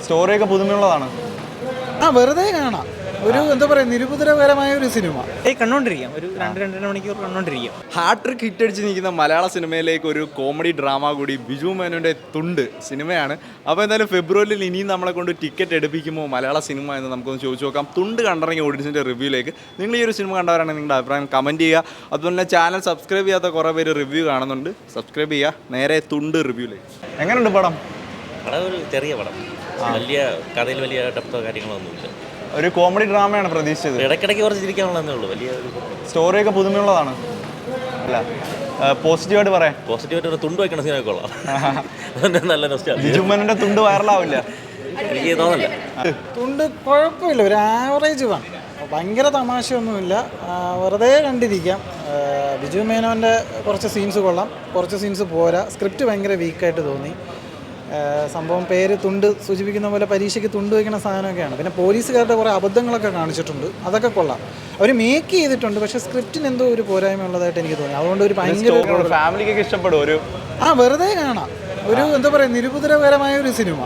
സ്റ്റോറിയൊക്കെ പുതുമയുള്ളതാണ്. വെറുതെ കാണാം. ഒരു എന്താ പറയുക, നിരുപദ്രവകരമായ ഒരു സിനിമ കണ്ടോണ്ടിരിക്കാം. ഒരു 2-2.5 മണിക്കൂർ കണ്ടോണ്ടിരിക്കാം. ഹാട്രിക് ഹിറ്റടിച്ച് നിൽക്കുന്ന മലയാള സിനിമയിലേക്ക് ഒരു കോമഡി ഡ്രാമ കൂടി ബിജു മേനോൻ്റെ തുണ്ട് സിനിമയാണ്. അപ്പോൾ എന്തായാലും ഫെബ്രുവരിയിൽ ഇനിയും നമ്മളെ കൊണ്ട് ടിക്കറ്റ് എടുപ്പിക്കുമ്പോൾ മലയാള സിനിമ എന്ന് നമുക്കൊന്ന് ചോദിച്ചു നോക്കാം. തുണ്ട് കണ്ടിറങ്ങിയ ഓഡിയൻസിൻ്റെ റിവ്യൂയിലേക്ക്. നിങ്ങൾ ഈ ഒരു സിനിമ കണ്ടവരാണെങ്കിൽ നിങ്ങളുടെ അഭിപ്രായം കമൻറ്റ് ചെയ്യുക. അതുപോലെ തന്നെ ചാനൽ സബ്സ്ക്രൈബ് ചെയ്യാത്ത കുറേ പേര് റിവ്യൂ കാണുന്നുണ്ട്, സബ്സ്ക്രൈബ് ചെയ്യുക. നേരെ തുണ്ട് റിവ്യൂയിലേക്ക്. എങ്ങനെയുണ്ട് പടം? ഒരു ചെറിയ പടം, വലിയ കഥയിൽ വലിയ ഡെപ്തോ കാര്യങ്ങളൊന്നുമില്ല. ഒരു കോമഡി ഡ്രാമയാണ് പ്രതീക്ഷിച്ചത്. ഇടയ്ക്കിടയ്ക്ക് കുറച്ച് ചിരിക്കാനുള്ളതേ ഉള്ളൂ. വലിയ സ്റ്റോറിയൊക്കെ പുതുമയുള്ളതാണ്. അല്ല, പോസിറ്റീവായിട്ട് പറയാം. പോസിറ്റീവായിട്ട് ഒരു തുണ്ട് വയ്ക്കണ സിനിമ കൊള്ളാം. നല്ല ബിജു മേനോൻ്റെ തുണ്ട് വൈറലാവില്ല എനിക്ക് തോന്നില്ല. തുണ്ട് കുഴപ്പമില്ല, ഒരു ആവറേജ് വേണം, ഭയങ്കര തമാശയൊന്നുമില്ല, വെറുതെ കണ്ടിരിക്കാം. ബിജു മേനോൻ്റെ കുറച്ച് സീൻസ് കൊള്ളാം, കുറച്ച് സീൻസ് പോരാ. സ്ക്രിപ്റ്റ് ഭയങ്കര വീക്കായിട്ട് തോന്നി. സംഭവം പേര് തുണ്ട് സൂചിപ്പിക്കുന്ന പോലെ പരീക്ഷയ്ക്ക് തുണ്ട് വയ്ക്കുന്ന സാധനമൊക്കെയാണ്. പിന്നെ പോലീസുകാരുടെ കുറേ അബദ്ധങ്ങളൊക്കെ കാണിച്ചിട്ടുണ്ട്, അതൊക്കെ കൊള്ളാം. അവർ മേക്ക് ചെയ്തിട്ടുണ്ട്, പക്ഷേ സ്ക്രിപ്റ്റിന് എന്തോ ഒരു പോരായ്മ ഉള്ളതായിട്ട് എനിക്ക് തോന്നി. അതുകൊണ്ട് ഒരു ഭയങ്കര ഫാമിലിക്കൊക്കെ ഇഷ്ടപ്പെടും. ഒരു വെറുതെ കാണാം. ഒരു എന്താ പറയുക, നിരുപദ്രവകരമായ ഒരു സിനിമ.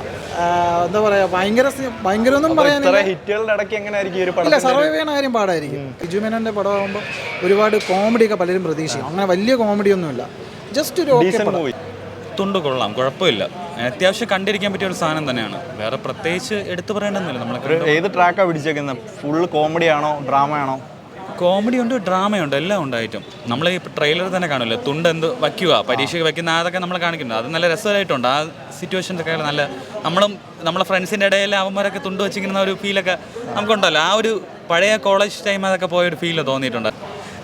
എന്താ പറയുക, ഭയങ്കര ഒന്നും പറയാനില്ല. ഹിറ്റുകളുടെ ഇടയ്ക്ക് എങ്ങനെയായിരിക്കും ഒരു പടം സർവൈവ് ചെയ്യുന്ന കാര്യം പാടായിരിക്കും. ബിജു മേനോൻ്റെ പടമാകുമ്പോൾ ഒരുപാട് കോമഡിയൊക്കെ പലരും പ്രതീക്ഷിക്കും. അങ്ങനെ വലിയ കോമഡിയൊന്നുമില്ല, ജസ്റ്റ് ഒരു ഓക്കെ പടം. തുണ്ട് കൊള്ളാം, കുഴപ്പമില്ല. അത്യാവശ്യം കണ്ടിരിക്കാൻ പറ്റിയ ഒരു സാധനം തന്നെയാണ്. വേറെ പ്രത്യേകിച്ച് എടുത്തു പറയേണ്ടതൊന്നുമില്ല. നമ്മൾ ഏത് ട്രാക്കാണ് പിടിച്ചേക്കുന്നത്? ഫുൾ കോമഡി ആണോ ഡ്രാമ ആണോ? കോമഡി ഉണ്ട്, ഡ്രാമയുണ്ട്, എല്ലാം ഉണ്ടായിട്ടും. നമ്മൾ ഈ ട്രെയിലർ തന്നെ കാണില്ല, തുണ്ട് എന്ത് വയ്ക്കുക, പരീക്ഷയ്ക്ക് വയ്ക്കുന്ന അതൊക്കെ നമ്മൾ കാണിക്കുന്നുണ്ട്. അത് നല്ല രസമായിട്ടുണ്ട്. ആ സിറ്റുവേഷനൊക്കെ നല്ല നമ്മളെ ഫ്രണ്ട്സിൻ്റെ ഇടയിൽ അവന്മാരൊക്കെ തുണ്ട് വെച്ചിരിക്കുന്ന ഒരു ഫീലൊക്കെ നമുക്കുണ്ടല്ലോ. ആ ഒരു പഴയ കോളേജ് ടൈം അതൊക്കെ പോയൊരു ഫീൽ തോന്നിയിട്ടുണ്ട്.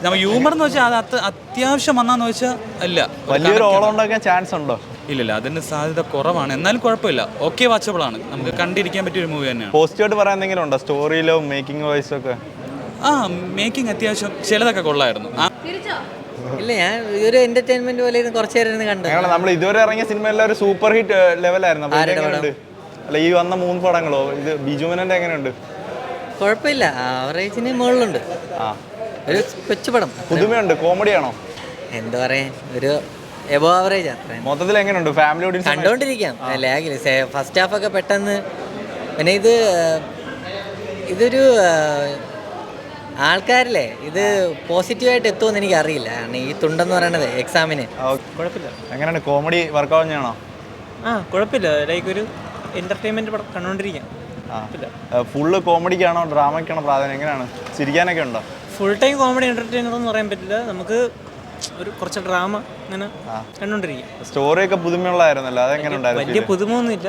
നമ്മൾ ഹ്യൂമർ എന്ന് വെച്ചാൽ അത് അത്യാവശ്യം വന്നാന്ന് വെച്ചാൽ അല്ല, വലിയൊരു ഓളം ഉണ്ടാക്കാൻ ചാൻസ് ഉണ്ടോ? ഇല്ലില്ല, അതിന് സാധ്യത കുറവാണ്. എന്നാലും കുഴപ്പമില്ല, ഓക്കെ, വാച്ചബിളാണ്, നമുക്ക് കണ്ടിരിക്കാൻ പറ്റിയ ഒരു മൂവി തന്നെയാണ്. പോസിറ്റീവായിട്ട് പറയാൻ എന്തെങ്കിലും ഉണ്ടോ? സ്റ്റോറിയിലോ മേക്കിംഗ് വൈസ് ഒക്കെ? മേക്കിംഗ് അത്യാവശ്യം ചിലതൊക്കെ കൊള്ളായിരുന്നു. ഇല്ല, ഞാൻ ഒരു എന്റർടൈൻമെന്റ് പോലെ കുറച്ചു നേരം കണ്ടു. നമ്മൾ ഇതുവരെ ഇറങ്ങിയ സിനിമയെല്ലാം ഒരു സൂപ്പർ ഹിറ്റ് ലെവലായിരുന്നു. അല്ല, ഈ വന്ന 3 പടങ്ങളോ ഇത് ബിജു മേനോന്റെ എങ്ങനെയുണ്ട്? കുഴപ്പമില്ല, ആവറേജിന് മുകളിലുണ്ട്. ഒരു കൊച്ചുപടം, പുതുമയുണ്ട്. കോമഡിയാണോ? എന്താ പറയാ, ഒരു എബോ ആവറേജ്. മൊത്തത്തിൽ എങ്ങനെയുണ്ട്? ഫാമിലി ഓഡിയൻസ് കണ്ടോണ്ടിരിക്കാം. ലാഗില് ഫസ്റ്റ് ഹാഫ് ഒക്കെ പെട്ടെന്ന്. പിന്നെ ഇതൊരു ആൾക്കാരില്ലേ, ഇത് പോസിറ്റീവായിട്ട് എത്തുമെന്ന് എനിക്ക് അറിയില്ല. കാരണം ഈ തുണ്ടെന്ന് പറയണത് എക്സാമിന് കുഴപ്പമില്ല. എങ്ങനെയാണ്? കോമഡി വർക്കാവുന്നതാണോ? കുഴപ്പമില്ല, ലൈക്ക് ഒരു എന്റർടൈൻമെന്റ് പടം കണ്ടോണ്ടിരിക്കാം. ഫുള്ള് കോമഡിക്കാണോ ഡ്രാമയ്ക്കാണോ പ്രാധാന്യം? എങ്ങനെയാണ്? ചിരിക്കാനൊക്കെ ഉണ്ടോ? ഫുൾ ടൈം കോമഡി എന്റർടൈനർ എന്ന് പറയാൻ പറ്റില്ല. നമുക്ക് ഒരു കുറച്ച് ഡ്രാമ അങ്ങനെ കണ്ടോണ്ടിരിക്കാം. സ്റ്റോറിയൊക്കെ പുതുമയുള്ളതായിരുന്നല്ലോ, അതെങ്ങനെ ഉണ്ടായിരുന്നു? വലിയ പുതുമയൊന്നുമില്ല,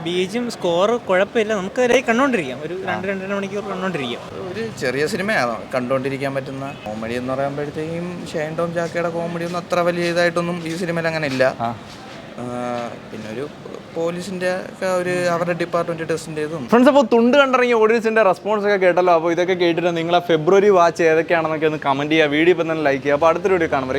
ബീജും സ്കോറ് കുഴപ്പമില്ല, നമുക്ക് കണ്ടോണ്ടിരിക്കാം. ഒരു 2-2.5 മണിക്കൂർ കണ്ടോണ്ടിരിക്കാം. ഒരു ചെറിയ സിനിമയാണ്, കണ്ടോണ്ടിരിക്കാൻ പറ്റുന്ന. കോമഡി എന്ന് പറയുമ്പോഴത്തേക്കും ഷൈൻ ടോം ചാക്കയുടെ കോമഡി ഒന്നും അത്ര വലിയ ഇതായിട്ടൊന്നും ഈ സിനിമയിൽ അങ്ങനെ ഇല്ല. പിന്നെ ഒരു പോലീസിന്റെ ഒക്കെ അവരുടെ ഡിപ്പാർട്ട്മെന്റ് ടെസ്റ്റിന്റെ ഇതും. ഫ്രണ്ട്സ്, അപ്പോൾ തുണ്ട് കണ്ടിറങ്ങിയ ഓഡിയൻസിന്റെ റെസ്പോൺസ് ഒക്കെ കേട്ടല്ലോ. അപ്പോൾ ഇതൊക്കെ കേട്ടിട്ട് നിങ്ങളെ ഫെബ്രുവരി വാച്ച് ഏതൊക്കെയാണെന്നൊക്കെ ഒന്ന് കമന്റ് ചെയ്യുക. വീഡിയോ ഇപ്പം തന്നെ ലൈക്ക് ചെയ്യുക. അപ്പോൾ അടുത്തൊരു വീഡിയോ കാണുമ്പോൾ